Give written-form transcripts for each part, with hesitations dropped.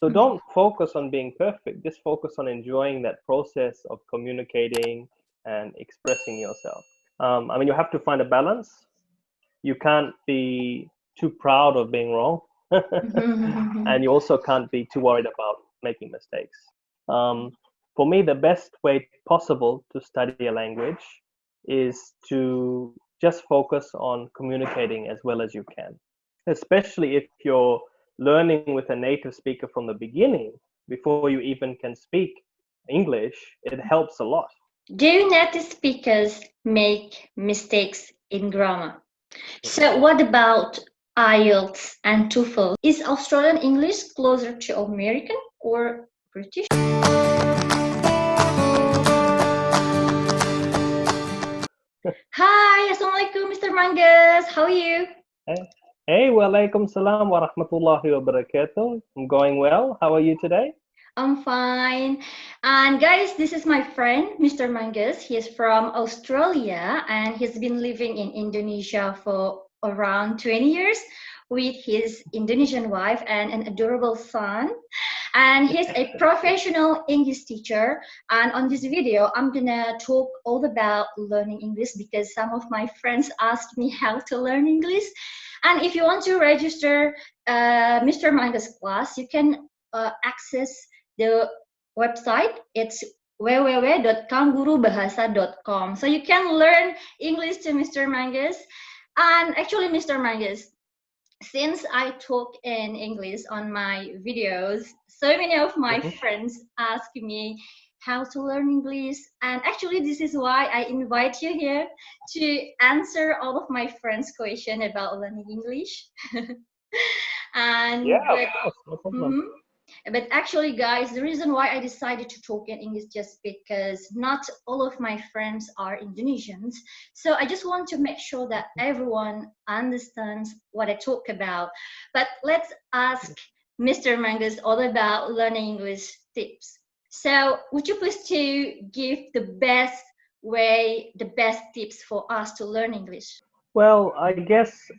So don't focus on being perfect. Just focus on enjoying that process of communicating and expressing yourself. I mean, you have to find a balance. You can't be too proud of being wrong. And you also can't be too worried about making mistakes. For me, the best way possible to study a language is to just focus on communicating as well as you can, especially if you're learning with a native speaker from the beginning, before you even can speak English. It helps a lot. Do native speakers make mistakes in grammar? So what about IELTS and TOEFL? Is Australian English closer to American or British? Hi, Assalamualaikum, Mr. Mungus. How are you? Hey, walaikum salam wa rahmatullahi wa barakatuh. I'm going well. How are you today? I'm fine. And guys, this is my friend, Mr. Mungus. He is from Australia and he's been living in Indonesia for around 20 years with his Indonesian wife and an adorable son. And he's a professional English teacher. And on this video, I'm gonna talk all about learning English because some of my friends asked me how to learn English. And if you want to register Mr. Mungus class, you can access the website. It's www.kanggurubahasa.com. So you can learn English to Mr. Mungus. And actually, Mr. Mungus, since I talk in English on my videos, so many of my friends ask me how to learn English. And actually, this is why I invite you here to answer all of my friends' questions about learning English. And yeah, of course, no problem. But actually, guys, the reason why I decided to talk in English just because not all of my friends are Indonesians. So I just want to make sure that everyone understands what I talk about. But let's ask Mr. Mungus all about learning English tips. So would you please to give the best way, the best tips for us to learn English? Well, I guess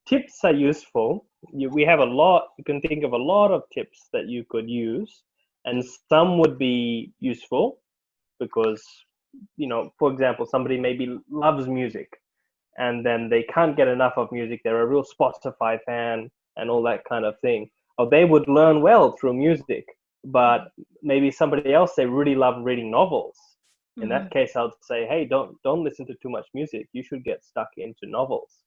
tips are useful. We have a lot, you can think of a lot of tips that you could use, and some would be useful because, you know, for example, somebody maybe loves music and then they can't get enough of music. They're a real Spotify fan and all that kind of thing. Or they would learn well through music, but maybe somebody else, they really love reading novels. In that case, I would say, hey, don't listen to too much music. You should get stuck into novels.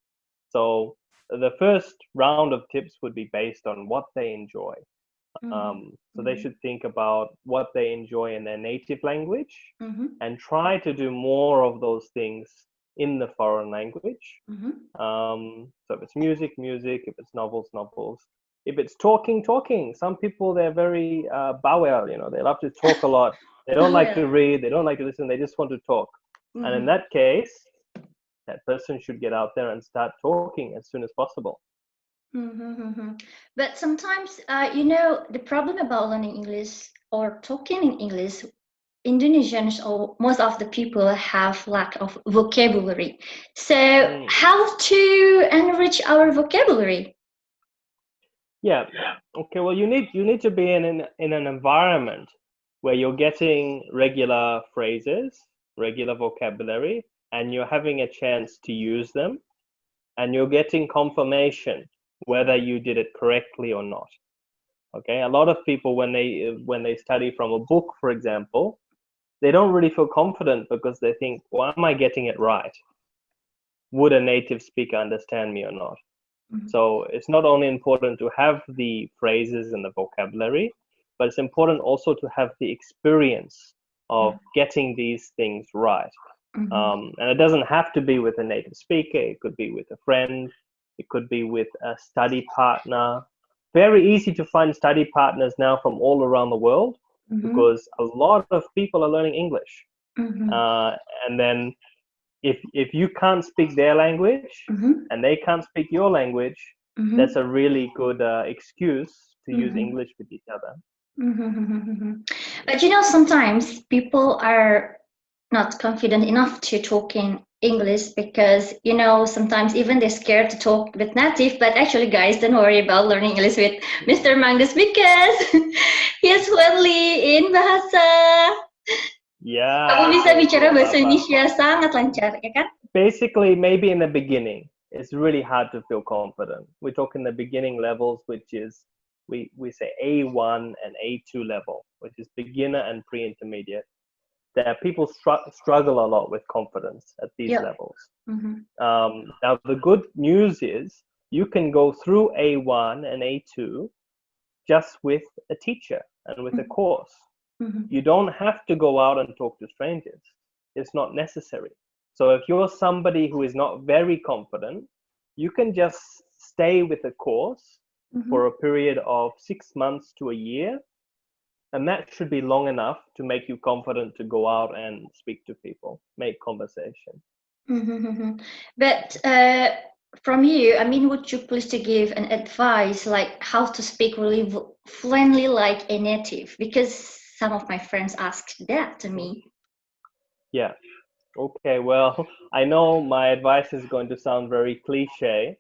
So the first round of tips would be based on what they enjoy. So they should think about what they enjoy in their native language and try to do more of those things in the foreign language. So if it's music, if it's novels. If it's talking. Some people, they're very bawel, you know, they love to talk a lot. They don't like to read, they don't like to listen, they just want to talk. And in that case, that person should get out there and start talking as soon as possible. But sometimes, you know, the problem about learning English or talking in English, Indonesians or most of the people have lack of vocabulary. So how to enrich our vocabulary? Yeah. Okay. Well, you need to be in an environment where you're getting regular phrases, regular vocabulary, and you're having a chance to use them, and you're getting confirmation whether you did it correctly or not. Okay. A lot of people, when they study from a book, for example, they don't really feel confident because they think, well, am I getting it right? Would a native speaker understand me or not? So it's not only important to have the phrases and the vocabulary, but it's important also to have the experience of getting these things right. And it doesn't have to be with a native speaker. It could be with a friend. It could be with a study partner. Very easy to find study partners now from all around the world because a lot of people are learning English. And then if you can't speak their language and they can't speak your language, that's a really good excuse to use English with each other. But you know, sometimes people are not confident enough to talk in English because, you know, sometimes even they're scared to talk with native, but actually guys, don't worry about learning English with Mr. Mungus because he's fluently in bahasa. Kamu Yeah, bisa so bicara true, bahasa Papa. Indonesia sangat lancar, ya kan? Basically, maybe in the beginning, it's really hard to feel confident. We talk in the beginning levels, which is we say A1 and A2 level, which is beginner and pre-intermediate. That people struggle a lot with confidence at these Yep. levels. Mhm. Now, the good news is you can go through A1 and A2 just with a teacher and with a course. Mhm. You don't have to go out and talk to strangers. It's not necessary. So if you're somebody who is not very confident, you can just stay with a course for a period of 6 months to a year, and that should be long enough to make you confident to go out and speak to people, make conversation. Mhm. But from you, I mean, would you please to give an advice like how to speak really fluently like a native? Because some of my friends asked that to me. Yeah. Okay, well, I know my advice is going to sound very cliche,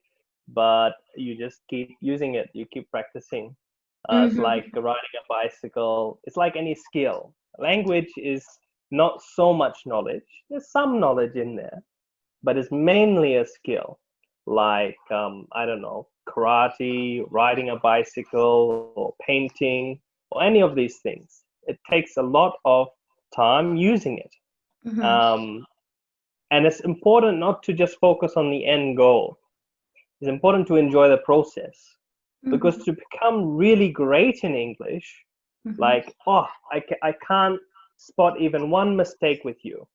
but you just keep using it. You keep practicing. It's like riding a bicycle. It's like any skill. Language is not so much knowledge. There's some knowledge in there, but it's mainly a skill. Like, I don't know, karate, riding a bicycle, or painting, or any of these things. It takes a lot of time using it. Um, and it's important not to just focus on the end goal. It's important to enjoy the process. Because to become really great in English, like, oh, I can't spot even one mistake with you.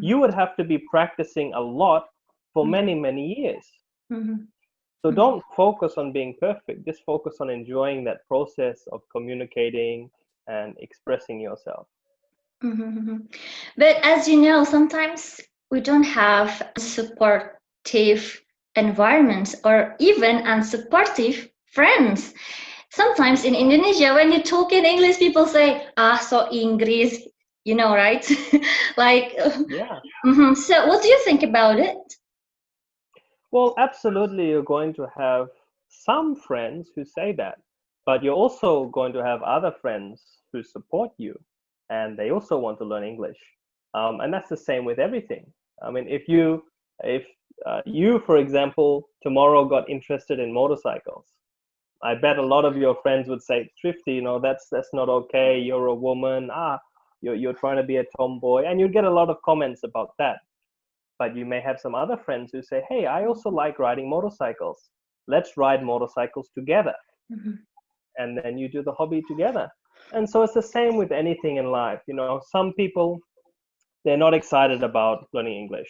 You would have to be practicing a lot for many, many years. So don't focus on being perfect. Just focus on enjoying that process of communicating and expressing yourself. But as you know, sometimes we don't have supportive environments or even unsupportive friends. Sometimes in Indonesia, when you talk in English, people say, ah, so Inggris, you know, right? Like, Yeah. So what do you think about it? Well, absolutely, you're going to have some friends who say that, but you're also going to have other friends who support you and they also want to learn English. And that's the same with everything. I mean, if you, for example, tomorrow got interested in motorcycles, I bet a lot of your friends would say, Thrifty, that's not okay. You're a woman. You're trying to be a tomboy, and you get a lot of comments about that. But you may have some other friends who say, hey, I also like riding motorcycles. Let's ride motorcycles together. And then you do the hobby together. And so it's the same with anything in life. Some people, they're not excited about learning English.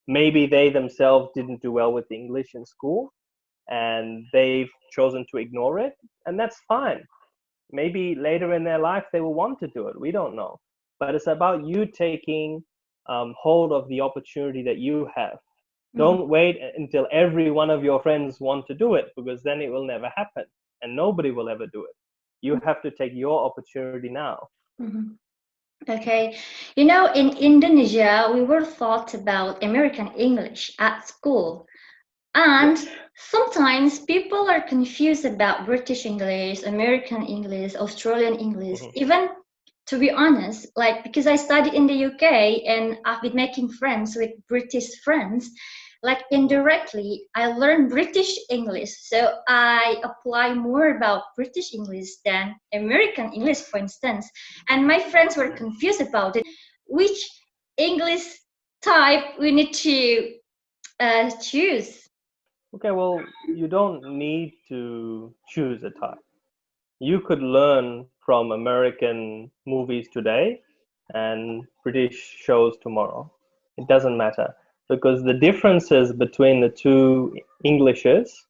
Maybe they themselves didn't do well with English in school and they've chosen to ignore it. And that's fine. Maybe later in their life they will want to do it. We don't know. But it's about you taking hold of the opportunity that you have. Don't wait until every one of your friends want to do it, because then it will never happen and nobody will ever do it. You have to take your opportunity now. Okay, you know, in Indonesia, we were taught about American English at school. And Yes. sometimes people are confused about British English, American English, Australian English. Even to be honest, like because I studied in the UK and I've been making friends with British friends, like indirectly, I learned British English. So I apply more about British English than American English, for instance. And my friends were confused about it. Which English type we need to choose? Okay, well, you don't need to choose a type. You could learn from American movies today and British shows tomorrow. It doesn't matter, because the differences between the two Englishes,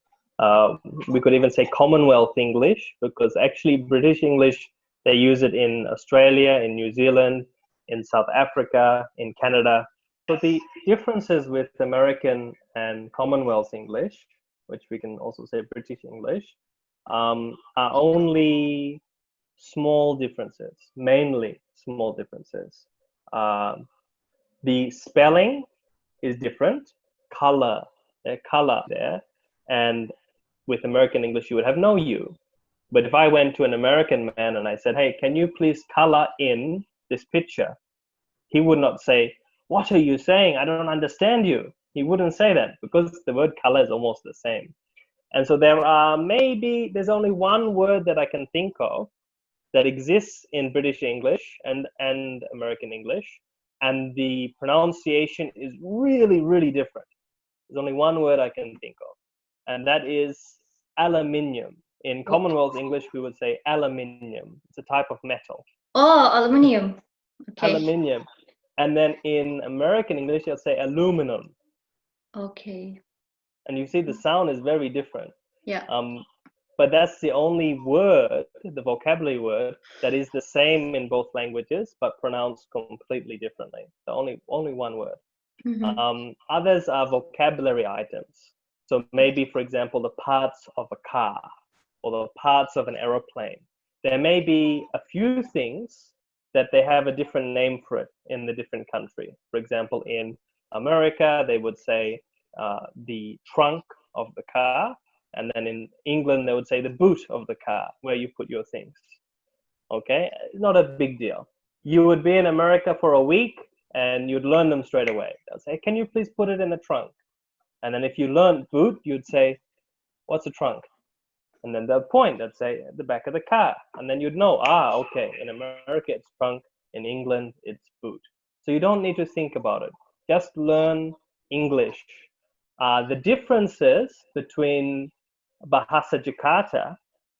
we could even say Commonwealth English, because actually British English, they use it in Australia, in New Zealand, in South Africa, in Canada. So the differences with American and Commonwealth English, which we can also say British English, are only small differences, mainly small differences. The spelling is different. Color, color there. And with American English, you would have no U. But if I went to an American man and I said, hey, can you please color in this picture? He would not say, what are you saying? I don't understand you. He wouldn't say that because the word color is almost the same. And so there's only one word that I can think of that exists in British English and American English. And the pronunciation is really, really different. There's only one word I can think of, and that is aluminium. In Commonwealth English, we would say aluminium. It's a type of metal. Oh, aluminium. Okay. Aluminium. And then in American English, they'll say aluminum. Okay. And you see the sound is very different. Yeah. But that's the only word, the vocabulary word, that is the same in both languages, but pronounced completely differently. So only one word. Mm-hmm. Others are vocabulary items. So maybe, for example, the parts of a car or the parts of an aeroplane. There may be a few things that they have a different name for it in the different country. For example, in America, they would say the trunk of the car. And then in England, they would say the boot of the car, where you put your things. Okay, not a big deal. You would be in America for a week and you'd learn them straight away. They'll say, can you please put it in the trunk? And then if you learn boot, you'd say, what's a trunk? And then they'll point, they'd say, at the back of the car. And then you'd know, okay, in America it's trunk, in England it's boot. So you don't need to think about it. Just learn English. The differences between Bahasa Jakarta,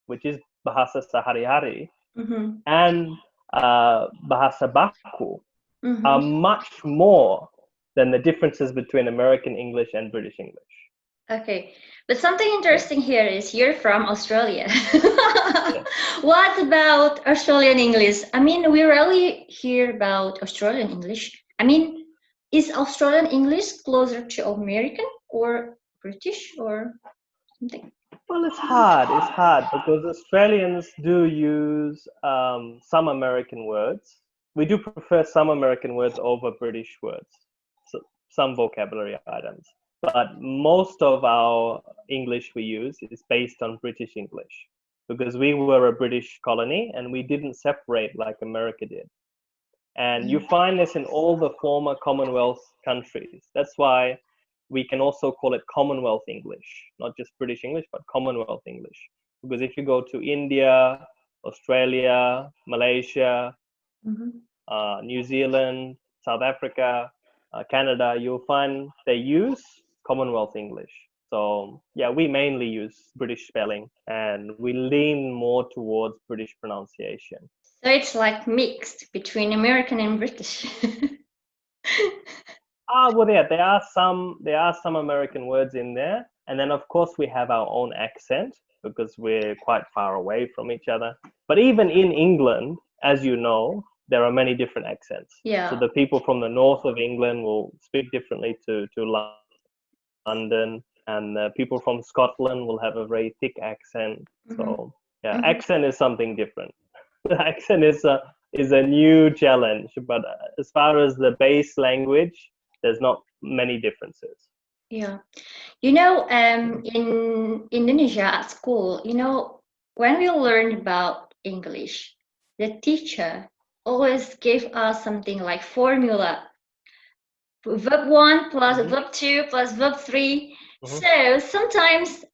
which is Bahasa Sehari-hari, mm-hmm. and Bahasa Baku mm-hmm. are much more than the differences between American English and British English. Okay, but something interesting here is you're from Australia. Yeah. What about Australian English? I mean, we rarely hear about Australian English. I mean, is Australian English closer to American or British or something? Well, it's hard because Australians do use some American words. We do prefer some American words over British words, so some vocabulary items. But most of our English we use is based on British English because we were a British colony and we didn't separate like America did. And you find this in all the former Commonwealth countries. That's why we can also call it Commonwealth English, not just British English, but Commonwealth English. Because if you go to India, Australia, Malaysia, mm-hmm. New Zealand, South Africa, Canada, you'll find they use Commonwealth English. So yeah, we mainly use British spelling and we lean more towards British pronunciation. So it's like mixed between American and British. Well, yeah, there are some American words in there, and then of course we have our own accent because we're quite far away from each other. But even in England, as you know, there are many different accents. Yeah. So the people from the north of England will speak differently to London, and the people from Scotland will have a very thick accent. Mm-hmm. So yeah, mm-hmm. accent is something different. The accent is a new challenge, but as far as the base language, there's not many differences. Yeah. You know, in Indonesia at school, you know, when we learned about English, the teacher always gave us something like formula. Verb 1 plus mm-hmm. verb 2 plus verb 3. Mm-hmm. So sometimes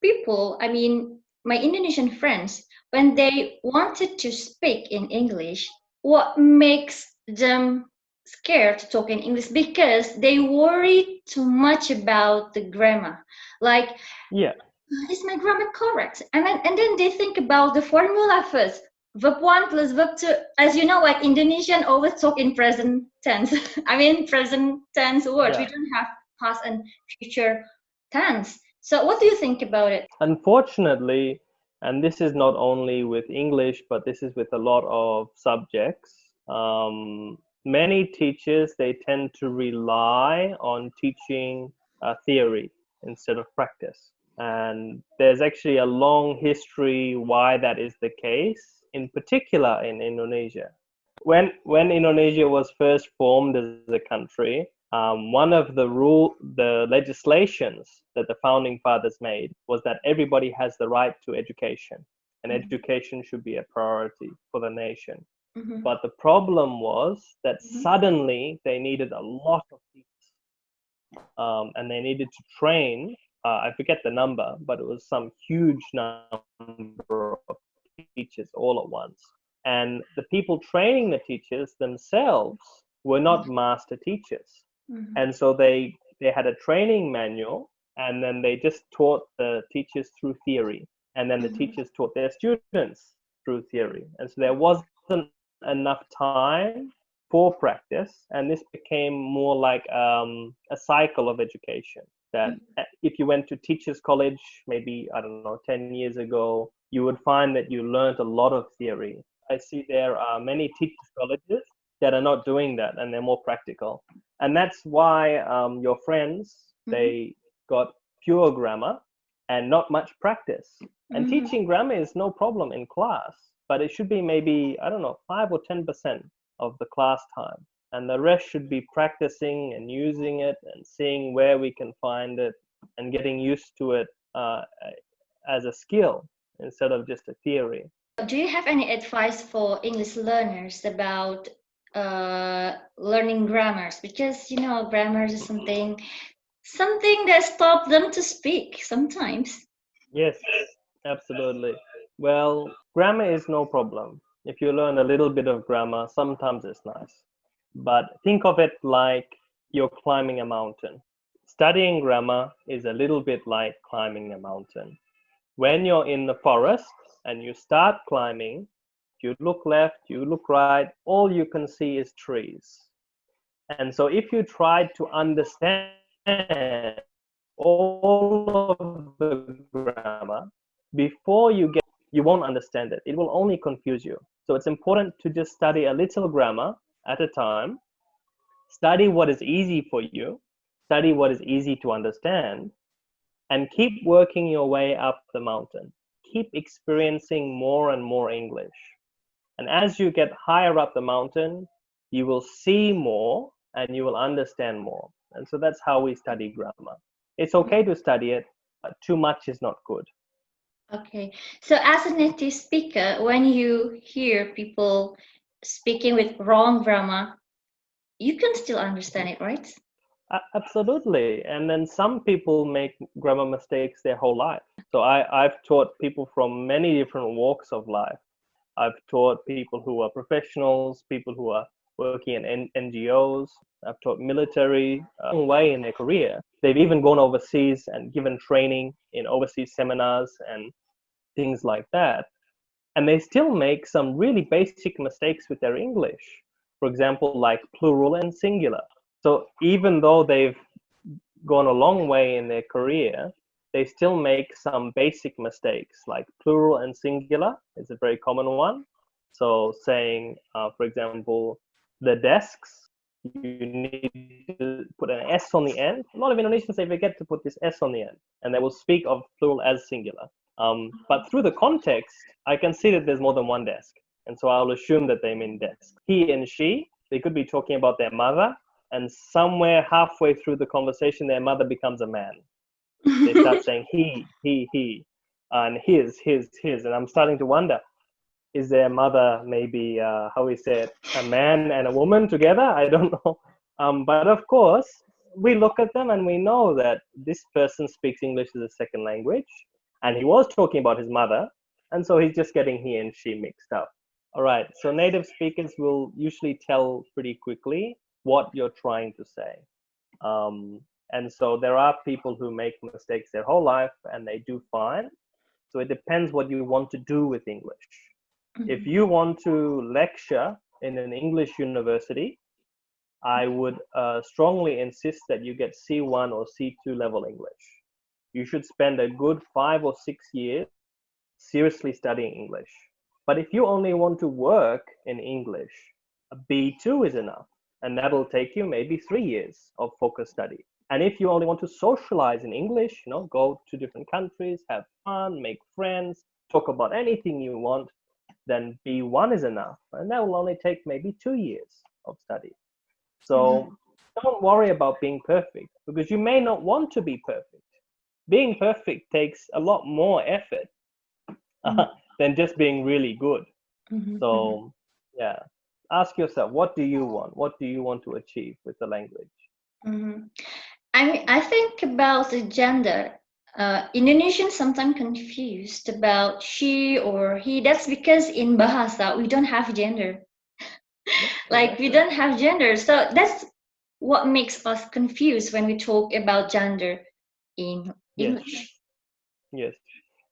people, I mean, my Indonesian friends, when they wanted to speak in English, what makes them scared to talk in English because they worry too much about the grammar. Like, yeah, is my grammar correct? And then they think about the formula first. Verb 1 plus verb 2. As you know, like Indonesian always talk in present tense. I mean, present tense words. Yeah. We don't have past and future tense. So what do you think about it? Unfortunately, and this is not only with English, but this is with a lot of subjects, many teachers, they tend to rely on teaching theory instead of practice. And there's actually a long history why that is the case, in particular in Indonesia. When Indonesia was first formed as a country, one of the legislations that the founding fathers made was that everybody has the right to education, and education should be a priority for the nation. But the problem was that suddenly they needed a lot of teachers, and they needed to train. I forget the number, but it was some huge number of teachers all at once. And the people training the teachers themselves were not master teachers. And so they had a training manual, and then they just taught the teachers through theory. And then the teachers taught their students through theory. And so there wasn't enough time for practice. And this became more like a cycle of education. That if you went to teachers college, maybe, I don't know, 10 years ago, you would find that you learned a lot of theory. I see there are many teachers colleges that are not doing that, and they're more practical. And that's why your friends, they got pure grammar and not much practice. And teaching grammar is no problem in class, but it should be maybe, I don't know, 5 or 10% of the class time. And the rest should be practicing and using it and seeing where we can find it and getting used to it as a skill instead of just a theory. Do you have any advice for English learners about learning grammars? Because, you know, grammar is something that stops them to speak sometimes. Yes, absolutely. Well, grammar is no problem. If you learn a little bit of grammar, sometimes it's nice. But think of it like you're climbing a mountain. Studying grammar is a little bit like climbing a mountain. When you're in the forest and you start climbing, you look left, you look right, all you can see is trees. And so if you try to understand all of the grammar before you won't understand it. It will only confuse you. So it's important to just study a little grammar at a time. Study what is easy for you, study what is easy to understand, and keep working your way up the mountain. Keep experiencing more and more English. And as you get higher up the mountain, you will see more and you will understand more. And so that's how we study grammar. It's okay to study it, but too much is not good. Okay. So as a native speaker, when you hear people speaking with wrong grammar, you can still understand it, right? Absolutely. And then some people make grammar mistakes their whole life. So I've taught people from many different walks of life. I've taught people who are professionals, people who are working in NGOs. I've taught military a long way in their career. They've even gone overseas and given training in overseas seminars and things like that. And they still make some really basic mistakes with their English. For example, like plural and singular. So even though they've gone a long way in their career, they still make some basic mistakes, like plural and singular is a very common one. So saying, for example, the desks, you need to put an S on the end. A lot of Indonesians, they forget to put this S on the end, and they will speak of plural as singular. But through the context, I can see that there's more than one desk. And so I'll assume that they mean desk. He and she, they could be talking about their mother, and somewhere halfway through the conversation, their mother becomes a man. They start saying he, and his. And I'm starting to wonder, is their mother maybe, how we say it, a man and a woman together? I don't know. But of course, we look at them and we know that this person speaks English as a second language. And he was talking about his mother. And so he's just getting he and she mixed up. All right. So native speakers will usually tell pretty quickly what you're trying to say. And so there are people who make mistakes their whole life and they do fine. So it depends what you want to do with English. If you want to lecture in an English university, I would strongly insist that you get C1 or C2 level English. You should spend a good 5 or 6 years seriously studying English. But if you only want to work in English, a B2 is enough. And that'll take you maybe 3 years of focused study. And if you only want to socialize in English, go to different countries, have fun, make friends, talk about anything you want, then B1 is enough. And that will only take maybe 2 years of study. So don't worry about being perfect, because you may not want to be perfect. Being perfect takes a lot more effort than just being really good. So yeah, ask yourself, what do you want? What do you want to achieve with the language? I mean, I think about the gender. Indonesians sometimes confused about she or he. That's because in Bahasa we don't have gender. Like we don't have gender, so that's what makes us confused when we talk about gender in English. Yes,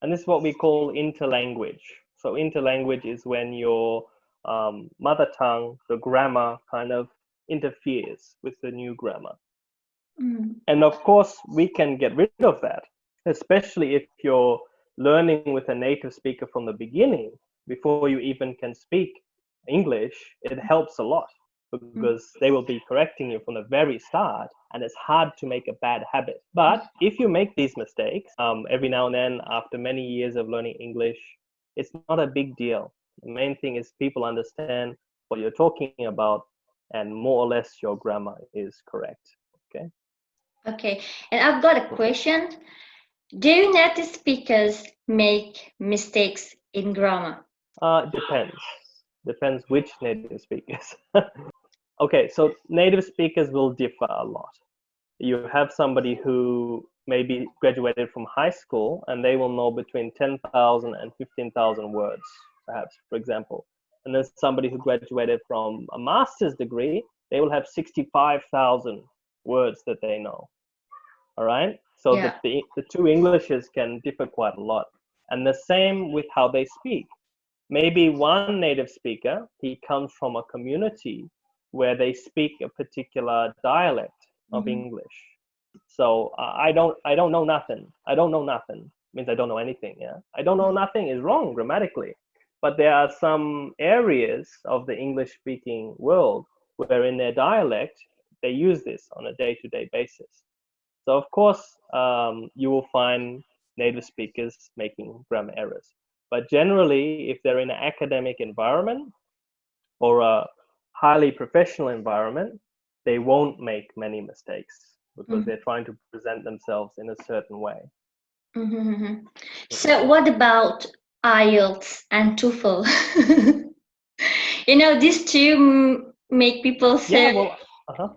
and this is what we call interlanguage. So interlanguage is when your mother tongue, the grammar, kind of interferes with the new grammar. And of course, we can get rid of that, especially if you're learning with a native speaker from the beginning, before you even can speak English. It helps a lot, because they will be correcting you from the very start, and it's hard to make a bad habit. But if you make these mistakes every now and then, after many years of learning English, it's not a big deal. The main thing is people understand what you're talking about, and more or less your grammar is correct. Okay. Okay, and I've got a question. Do native speakers make mistakes in grammar? Depends which native speakers. Okay, so native speakers will differ a lot. You have somebody who maybe graduated from high school, and they will know between 10,000 and 15,000 words, perhaps, for example. And then somebody who graduated from a master's degree, they will have 65,000 words that they know. All right. So the two Englishes can differ quite a lot. And the same with how they speak. Maybe one native speaker, he comes from a community where they speak a particular dialect of English. So I don't know nothing. I don't know nothing means I don't know anything. Yeah. I don't know nothing is wrong grammatically. But there are some areas of the English speaking world where in their dialect, they use this on a day-to-day basis. So of course, you will find native speakers making grammar errors. But generally, if they're in an academic environment or a highly professional environment, they won't make many mistakes, because they're trying to present themselves in a certain way. So what about IELTS and TOEFL? These two make people so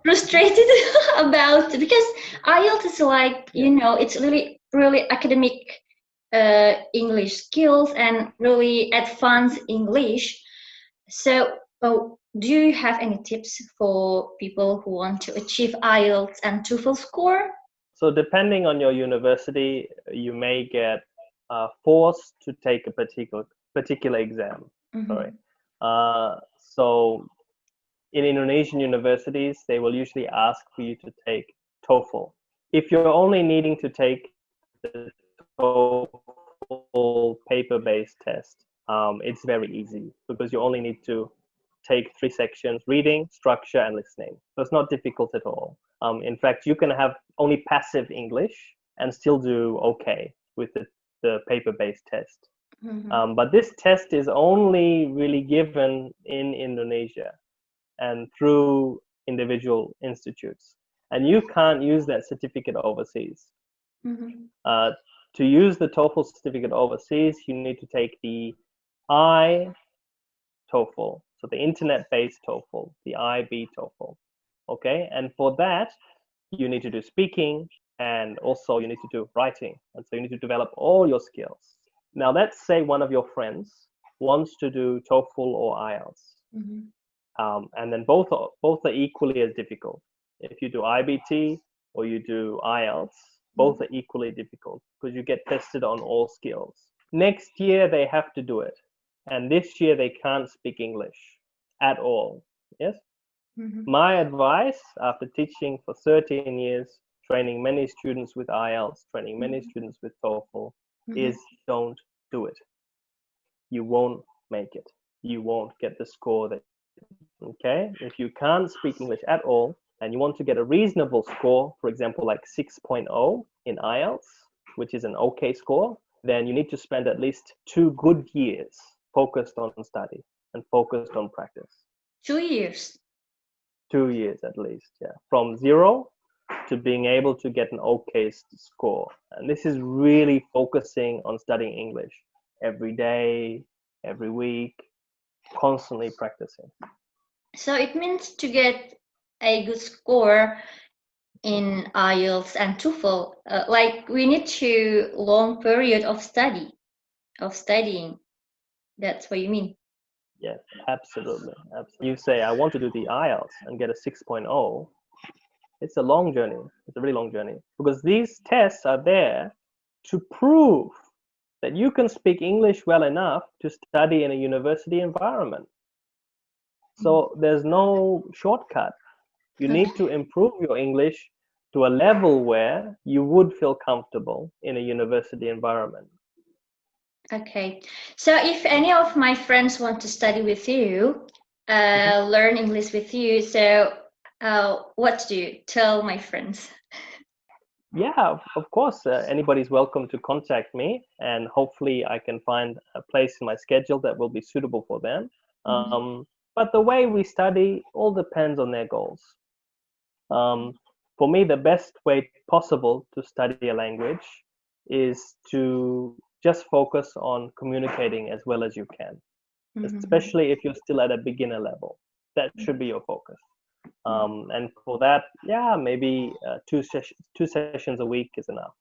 frustrated about, because IELTS is like, it's really, really academic English skills and really advanced English. So do you have any tips for people who want to achieve IELTS and TOEFL score? So depending on your university, you may get forced to take a particular exam. Sorry. So in Indonesian universities, they will usually ask for you to take TOEFL. If you're only needing to take the TOEFL paper-based test, it's very easy, because you only need to take 3 sections: reading, structure, and listening. So it's not difficult at all. In fact, you can have only passive English and still do okay with the paper-based test. But this test is only really given in Indonesia and through individual institutes. And you can't use that certificate overseas. To use the TOEFL certificate overseas, you need to take the iTOEFL, so the internet-based TOEFL, the IB TOEFL. Okay, and for that, you need to do speaking, and also you need to do writing. And so you need to develop all your skills. Now, let's say one of your friends wants to do TOEFL or IELTS. And then both are equally as difficult. If you do IBT or you do IELTS, both are equally difficult, because you get tested on all skills. Next year, they have to do it. And this year, they can't speak English at all. Yes? My advice, after teaching for 13 years, training many students with IELTS, training many students with TOEFL, is don't do it. You won't make it. You won't get the score that. Okay, if you can't speak English at all and you want to get a reasonable score, for example, like 6.0 in IELTS, which is an okay score, then you need to spend at least 2 good years focused on study and focused on practice. 2 years? 2 years at least, yeah. From 0 to being able to get an okay score. And this is really focusing on studying English every day, every week, constantly practicing. So it means to get a good score in IELTS and TOEFL, like we need to long period of studying. That's what you mean. Yes, absolutely. Absolutely. You say, I want to do the IELTS and get a 6.0. It's a long journey. It's a really long journey because these tests are there to prove that you can speak English well enough to study in a university environment. So there's no shortcut. You need to improve your English to a level where you would feel comfortable in a university environment. Okay. So if any of my friends want to study with you, learn English with you, so what do you tell my friends? Yeah, of course. Anybody's welcome to contact me, and hopefully I can find a place in my schedule that will be suitable for them. But the way we study all depends on their goals. For me, the best way possible to study a language is to just focus on communicating as well as you can, especially if you're still at a beginner level. That should be your focus. And for that, yeah, maybe two sessions a week is enough.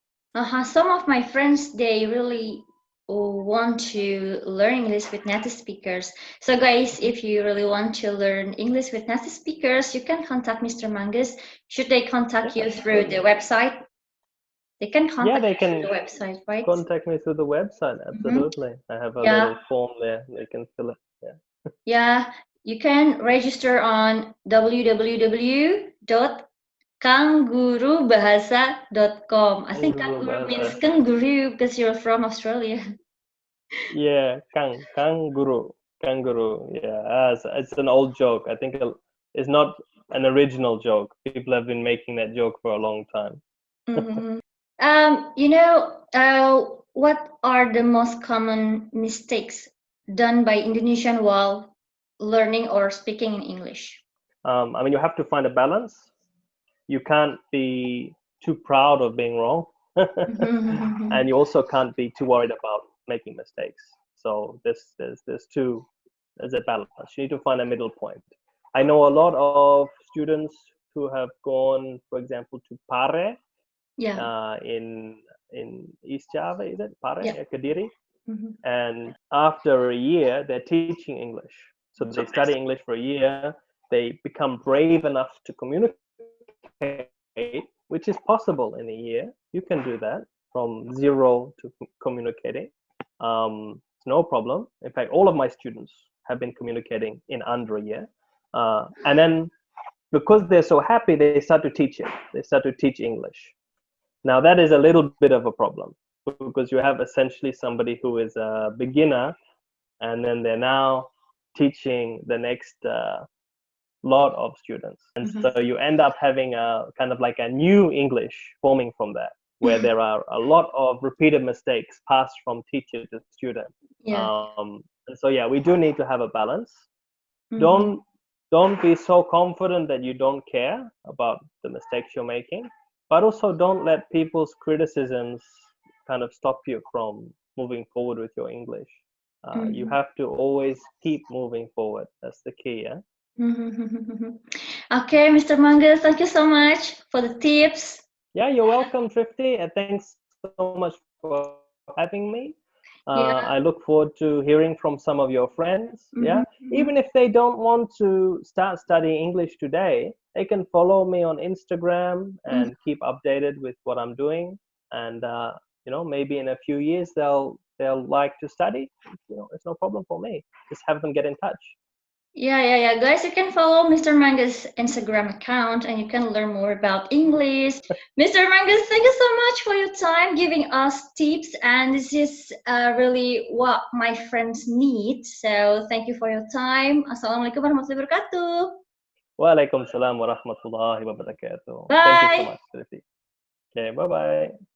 Some of my friends, they really want to learn English with native speakers. So guys, if you really want to learn English with native speakers, you can contact Mr. Mungus. Should they contact you through the website? They can contact they can through the website, right? Contact me through the website. Absolutely. I have a little form there. They can fill it. Yeah, you can register on www.kanggurubahasa.com. I think kangaroo means kangaroo because you're from Australia. Yeah, kangaroo. Yeah, it's an old joke. I think it's not an original joke. People have been making that joke for a long time. What are the most common mistakes done by Indonesian while learning or speaking in English? You have to find a balance. You can't be too proud of being wrong. And you also can't be too worried about making mistakes. So there's a balance. You need to find a middle point. I know a lot of students who have gone, for example, to Pare, in East Java, is it Pare, Kediri? And after a year, they're teaching English. So they study English for a year. They become brave enough to communicate, which is possible in a year. You can do that from 0 to communicating. It's no problem. In fact, all of my students have been communicating in under a year. And then because they're so happy, they start to teach it. They start to teach English. Now that is a little bit of a problem because you have essentially somebody who is a beginner and then they're now teaching the next lot of students. And so you end up having a kind of like a new English forming from that, where there are a lot of repeated mistakes passed from teacher to student. And so yeah, we do need to have a balance. Don't be so confident that you don't care about the mistakes you're making, but also don't let people's criticisms kind of stop you from moving forward with your English. You have to always keep moving forward. That's the key, yeah? Okay, Mr. Mungus, thank you so much for the tips. Yeah, you're welcome, Thrifty, and thanks so much for having me. I look forward to hearing from some of your friends. Even if they don't want to start studying English today, they can follow me on Instagram and keep updated with what I'm doing. And maybe in a few years they'll like to study. It's no problem for me. Just have them get in touch. Yeah. Guys, you can follow Mr. Mungus' Instagram account and you can learn more about English. Mr. Mungus, thank you so much for your time giving us tips. And this is really what my friends need. So thank you for your time. Assalamualaikum warahmatullahi wabarakatuh. Waalaikumsalam warahmatullahi wabarakatuh. Bye. Thank you so much, Trifty. Okay, bye-bye.